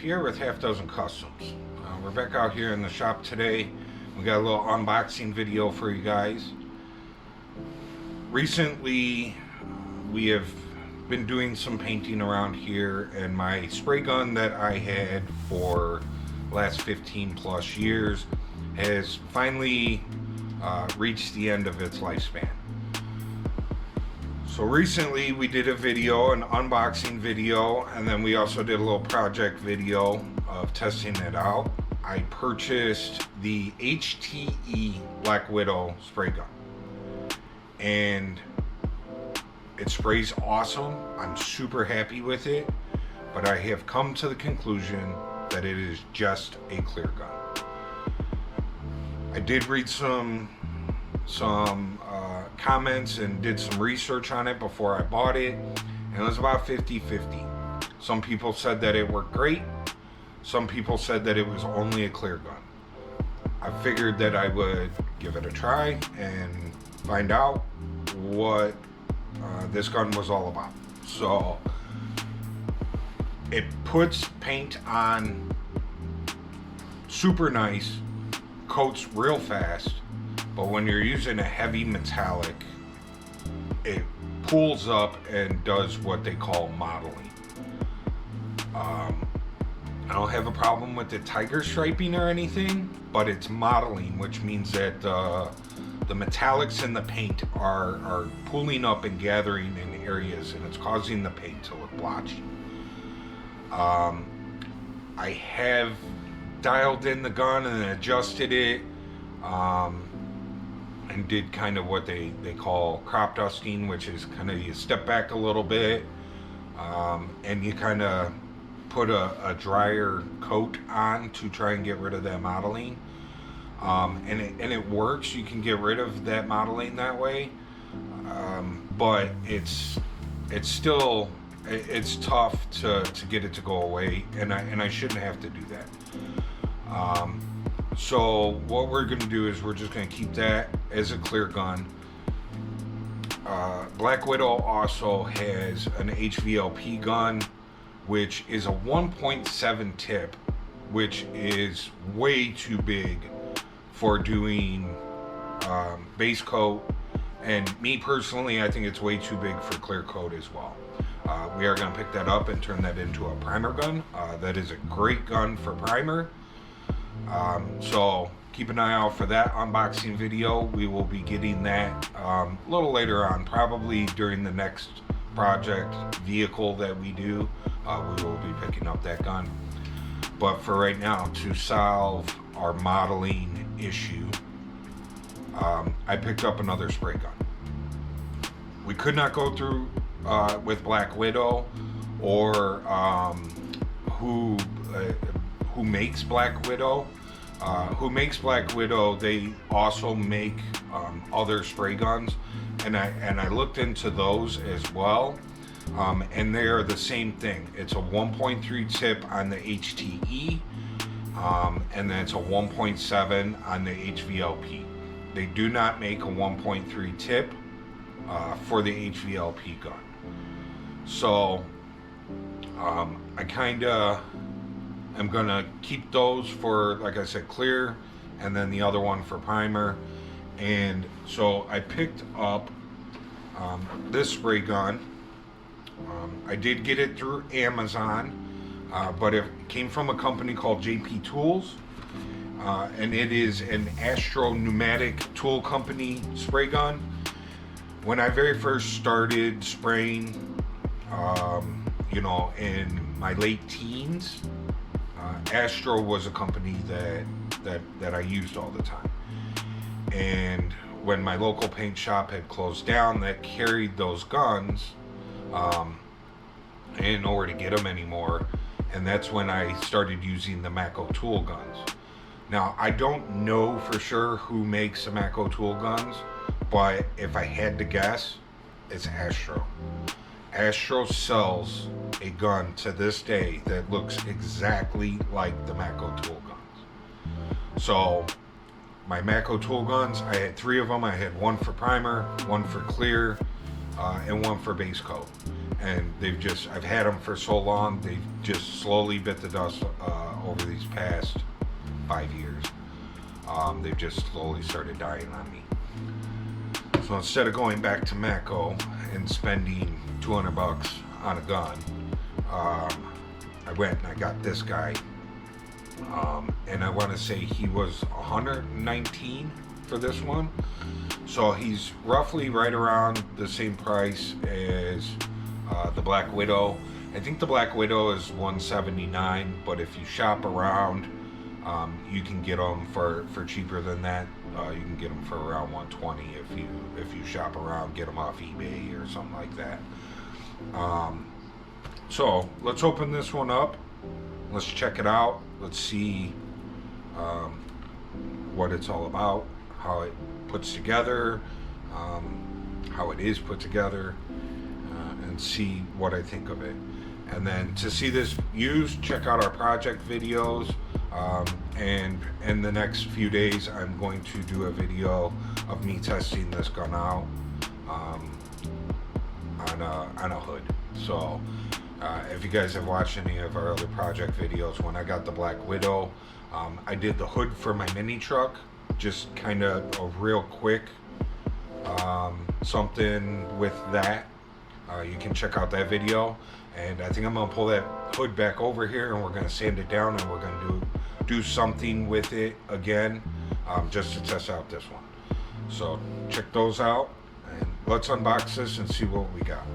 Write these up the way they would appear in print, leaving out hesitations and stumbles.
here with Half Dozen Customs. We're back out here in the shop today. We got a little unboxing video for you guys. Recently, we have been doing some painting around here, and my spray gun that I had for the last 15 plus years has finally reached the end of its lifespan. So recently we did a video, an unboxing video, and then we also did a little project video of testing it out. I purchased the HTE Black Widow spray gun, and it sprays awesome. I'm super happy with it, but I have come to the conclusion that it is just a clear gun. I did read some comments and did some research on it before I bought it, and it was about 50-50. Some people said that it worked great. Some people said that it was only a clear gun. I figured that I would give it a try and find out what this gun was all about. So it puts paint on super nice, coats real fast, but when you're using a heavy metallic, it pulls up and does what they call modeling. I don't have a problem with the tiger striping or anything, but it's modeling, which means that the metallics in the paint are pulling up and gathering in areas, and it's causing the paint to look blotchy. I have dialed in the gun and adjusted it, and did kind of what they call crop dusting, which is kind of you step back a little bit, and you kind of put a drier coat on to try and get rid of that modeling, and it works. You can get rid of that modeling that way, but it's still tough to get it to go away, and I shouldn't have to do that. So what we're going to do is we're just going to keep that as a clear gun. Black Widow also has an HVLP gun, which is a 1.7 tip, which is way too big for doing base coat, and me personally, I think it's way too big for clear coat as well. We are going to pick that up and turn that into a primer gun. That is a great gun for primer. So keep an eye out for that unboxing video. We will be getting that a little later on, probably during the next project vehicle that we do. We will be picking up that gun. But for right now, to solve our modeling issue, I picked up another spray gun. We could not go through with Black Widow or who makes Black Widow. Who makes Black Widow, they also make other spray guns, and I looked into those as well, and they are the same thing. It's a 1.3 tip on the HTE, and then it's a 1.7 on the HVLP. They do not make a 1.3 tip for the HVLP gun. So I kind of I'm gonna keep those for, like I said, clear, and then the other one for primer. And so I picked up this spray gun. I did get it through Amazon, but it came from a company called JP Tools, and it is an Astro pneumatic tool company spray gun. When I very first started spraying, in my late teens, Astro was a company that I used all the time. And when my local paint shop had closed down that carried those guns, I didn't know where to get them anymore, and that's when I started using the Mako tool guns. Now, I don't know for sure who makes the Mako tool guns, but if I had to guess, it's Astro. Astro sells a gun to this day that looks exactly like the Mako tool guns. So my Mako tool guns, I had 3 of them. I had one for primer, one for clear, and one for base coat. and I've had them for so long, they've just slowly bit the dust over these past 5 years. They've just slowly started dying on me. So instead of going back to Matco and spending $200 on a gun, I went and I got this guy, and I want to say he was $119 for this one. So he's roughly right around the same price as the Black Widow. I think the Black Widow is $179, but if you shop around, you can get them for cheaper than that. You can get them for around $120 if you shop around, get them off eBay or something like that. So let's open this one up. Let's check it out. Let's see what it's all about, how it puts together, how it is put together, and see what I think of it. And then to see this used, check out our project videos. And in the next few days, I'm going to do a video of me testing this gun out on a hood. So if you guys have watched any of our other project videos, when I got the Black Widow, I did the hood for my mini truck, just kind of a real quick something with that. You can check out that video, and I think I'm gonna pull that hood back over here, and we're gonna sand it down, and we're gonna do something with it again, just to test out this one. So check those out, and let's unbox this and see what we got.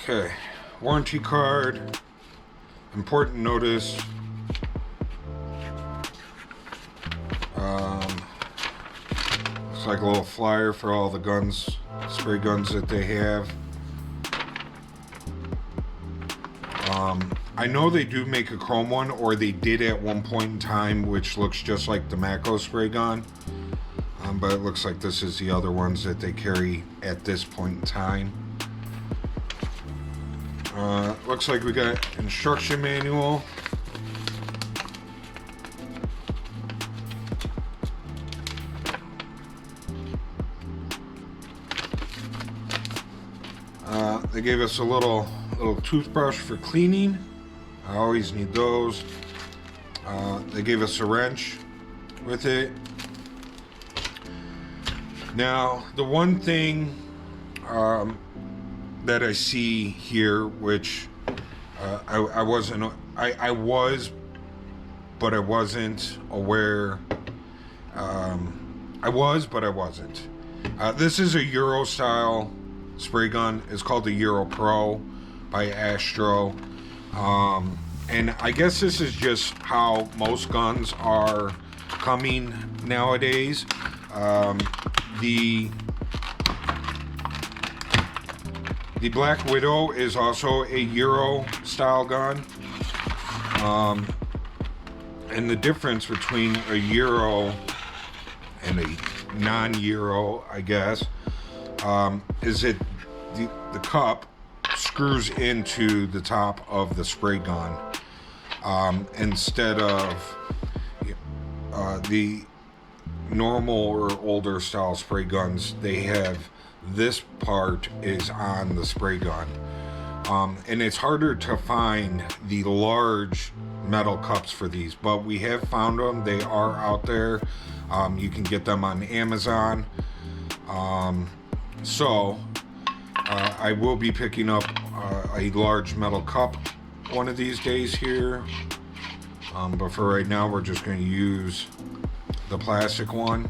Okay, warranty card, important notice, it's like a little flyer for all the guns, spray guns that they have. I know they do make a chrome one, or they did at one point in time, which looks just like the Matco spray gun, but it looks like this is the other ones that they carry at this point in time. Looks like we got instruction manual. They gave us a little toothbrush for cleaning. I always need those. They gave us a wrench with it. Now, the one thing that I see here, which I was, but I wasn't aware. I was, but I wasn't. This is a Euro style spray gun. It's called the EuroPro by Astro. And I guess this is just how most guns are coming nowadays. The Black Widow is also a Euro style gun. And the difference between a Euro and a non-Euro, I guess, is that the cup screws into the top of the spray gun, instead of the normal or older style spray guns. They have this part is on the spray gun, and it's harder to find the large metal cups for these, but we have found them. They are out there. You can get them on Amazon. So I will be picking up a large metal cup one of these days here, but for right now we're just going to use the plastic one.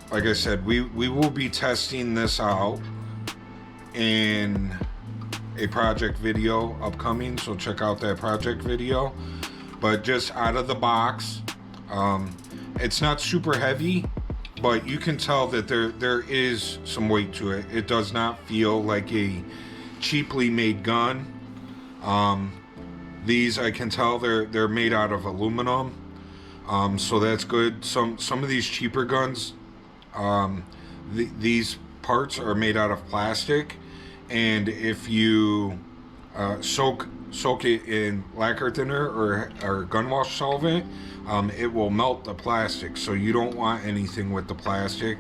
Like I said, we will be testing this out in a project video upcoming, so check out that project video. But just out of the box, it's not super heavy, but you can tell that there is some weight to it. It does not feel like a cheaply made gun. These, I can tell they're made out of aluminum, so that's good. Some of these cheaper guns, these parts are made out of plastic, and if you soak it in lacquer thinner or gun wash solvent, it will melt the plastic, so you don't want anything with the plastic.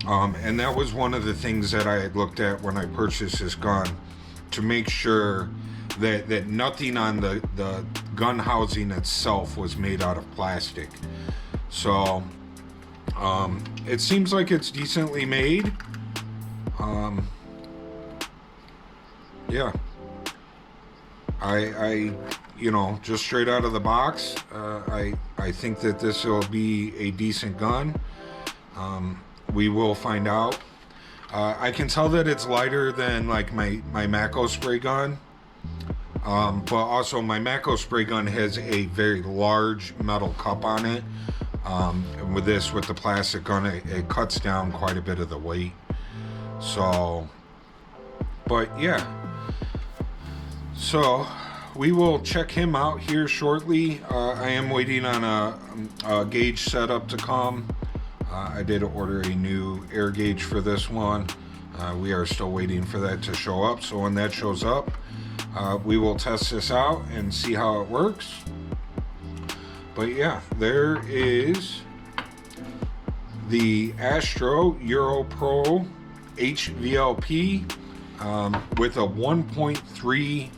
And that was one of the things that I had looked at when I purchased this gun, to make sure that nothing on the gun housing itself was made out of plastic. So it seems like it's decently made. Yeah, I you know, just straight out of the box, I think that this will be a decent gun. We will find out. I can tell that it's lighter than like my Mako spray gun, but also my Mako spray gun has a very large metal cup on it. And with the plastic gun, it cuts down quite a bit of the weight. So, but yeah. So we will check him out here shortly. I am waiting on a gauge setup to come. I did order a new air gauge for this one. We are still waiting for that to show up. So when that shows up, we will test this out and see how it works. But yeah, there is the Astro EuroPro HVLP with a 1.3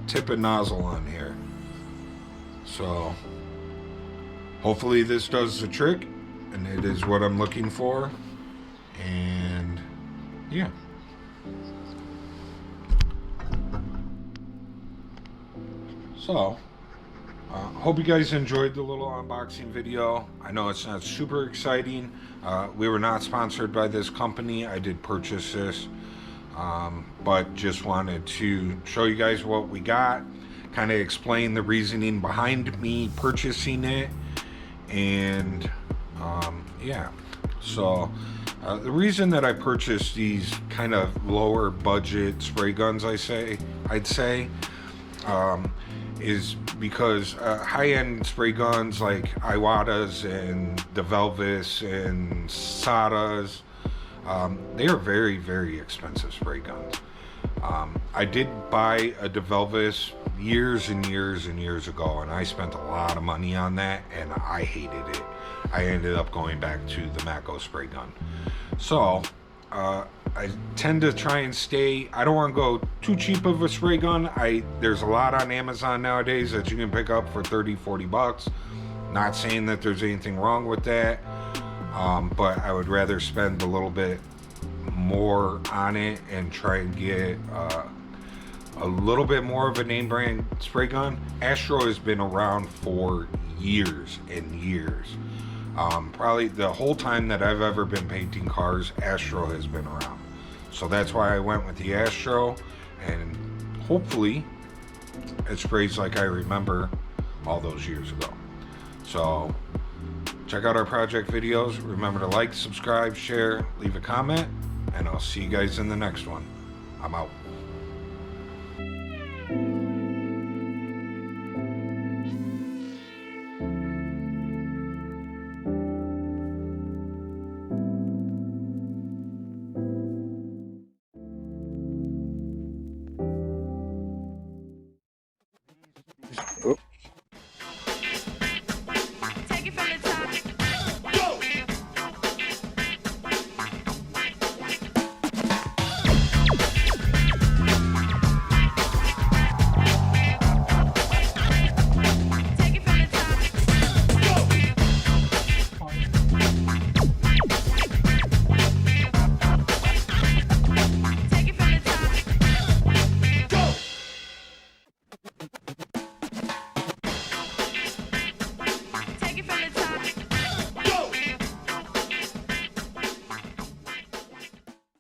tip and nozzle on here. So hopefully this does the trick, and it is what I'm looking for. And yeah. So hope you guys enjoyed the little unboxing video. I know it's not super exciting. We were not sponsored by this company. I did purchase this, but just wanted to show you guys what we got, kind of explain the reasoning behind me purchasing it. And yeah, so the reason that I purchased these kind of lower budget spray guns, I'd say, is because high-end spray guns like Iwatas and DeVelvis and Sadas, they are very, very expensive spray guns. I did buy a DeVelvis years and years and years ago, and I spent a lot of money on that, and I hated it. I ended up going back to the Mako spray gun. So I tend to try and stay, I don't want to go too cheap of a spray gun. There's a lot on Amazon nowadays that you can pick up for 30-40 bucks. Not saying that there's anything wrong with that, but I would rather spend a little bit more on it and try and get a little bit more of a name brand spray gun. Astro has been around for years and years. Probably the whole time that I've ever been painting cars, Astro has been around. So that's why I went with the Astro, and hopefully it sprays like I remember all those years ago. So check out our project videos. Remember to like, subscribe, share, leave a comment. and I'll see you guys in the next one. I'm out. Oop.